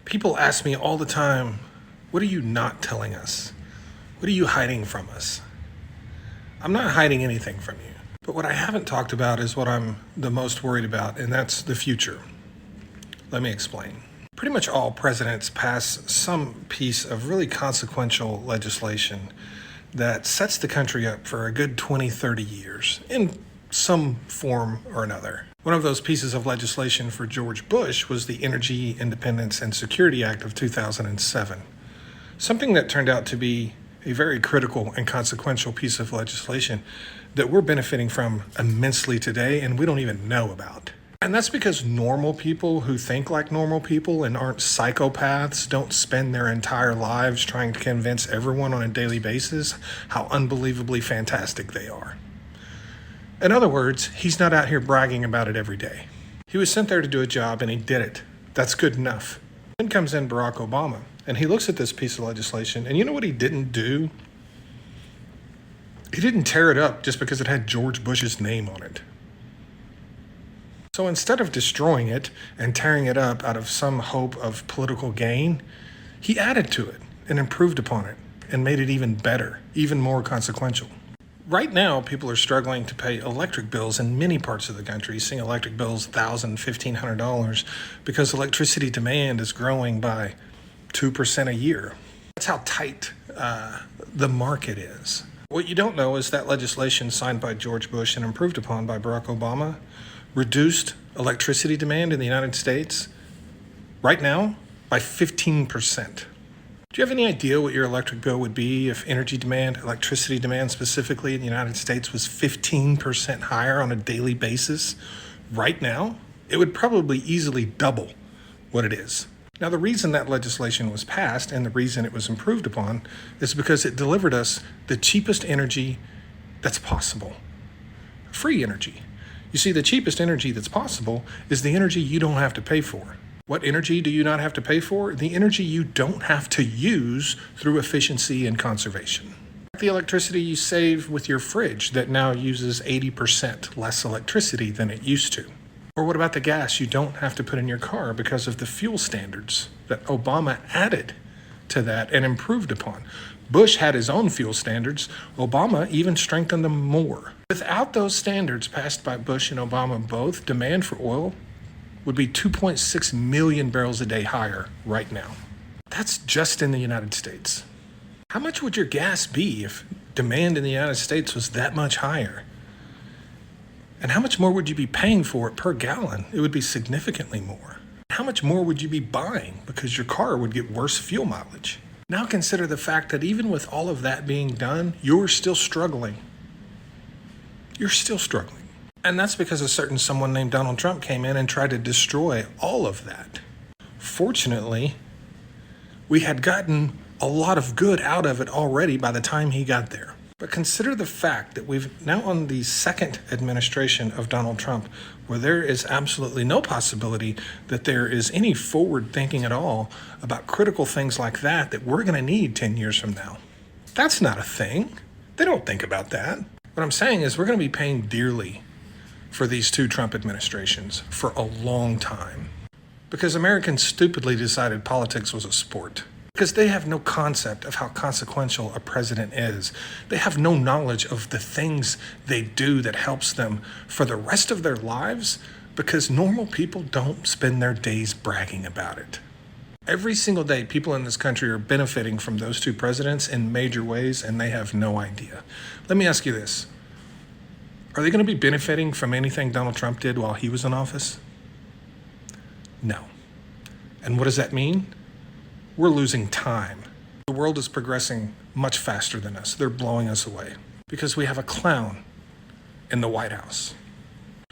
People ask me all the time, what are you not telling us? What are you hiding from us? I'm not hiding anything from you. But what I haven't talked about is what I'm the most worried about, and that's the future. Let me explain. Pretty much all presidents pass some piece of really consequential legislation that sets the country up for a good 20, 30 years in some form or another. One of those pieces of legislation for George Bush was the Energy Independence and Security Act of 2007, something that turned out to be a very critical and consequential piece of legislation that we're benefiting from immensely today and we don't even know about. And that's because normal people who think like normal people and aren't psychopaths don't spend their entire lives trying to convince everyone on a daily basis how unbelievably fantastic they are. In other words, he's not out here bragging about it every day. He was sent there to do a job and he did it. That's good enough. Then comes in Barack Obama and he looks at this piece of legislation and you know what he didn't do? He didn't tear it up just because it had George Bush's name on it. So instead of destroying it and tearing it up out of some hope of political gain, he added to it and improved upon it and made it even better, even more consequential. Right now, people are struggling to pay electric bills in many parts of the country, seeing electric bills $1,000, $1,500 because electricity demand is growing by 2% a year. That's how tight the market is. What you don't know is that legislation signed by George Bush and improved upon by Barack Obama reduced electricity demand in the United States right now by 15%. Do you have any idea what your electric bill would be if energy demand, electricity demand specifically in the United States was 15% higher on a daily basis right now? It would probably easily double what it is. Now, the reason that legislation was passed and the reason it was improved upon is because it delivered us the cheapest energy that's possible. Free energy. You see, the cheapest energy that's possible is the energy you don't have to pay for. What energy do you not have to pay for? The energy you don't have to use through efficiency and conservation. The electricity you save with your fridge that now uses 80% less electricity than it used to. Or what about the gas you don't have to put in your car because of the fuel standards that Obama added to that and improved upon? Bush had his own fuel standards. Obama even strengthened them more. Without those standards passed by Bush and Obama both, demand for oil would be 2.6 million barrels a day higher right now. That's just in the United States. How much would your gas be if demand in the United States was that much higher? And how much more would you be paying for it per gallon? It would be significantly more. How much more would you be buying because your car would get worse fuel mileage? Now consider the fact that even with all of that being done, you're still struggling. You're still struggling. And that's because a certain someone named Donald Trump came in and tried to destroy all of that. Fortunately, we had gotten a lot of good out of it already by the time he got there. But consider the fact that we've now on the second administration of Donald Trump, where there is absolutely no possibility that there is any forward thinking at all about critical things like that we're going to need 10 years from now. That's not a thing. They don't think about that. What I'm saying is we're going to be paying dearly for these two Trump administrations for a long time because Americans stupidly decided politics was a sport. Because they have no concept of how consequential a president is. They have no knowledge of the things they do that helps them for the rest of their lives because normal people don't spend their days bragging about it. Every single day, people in this country are benefiting from those two presidents in major ways, and they have no idea. Let me ask you this. Are they going to be benefiting from anything Donald Trump did while he was in office? No. And what does that mean? We're losing time. The world is progressing much faster than us. They're blowing us away because we have a clown in the White House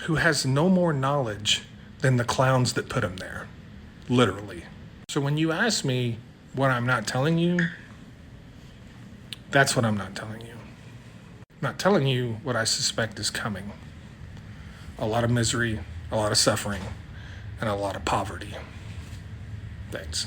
who has no more knowledge than the clowns that put him there, literally. So when you ask me what I'm not telling you, that's what I'm not telling you. I'm not telling you what I suspect is coming. A lot of misery, a lot of suffering, and a lot of poverty. Thanks.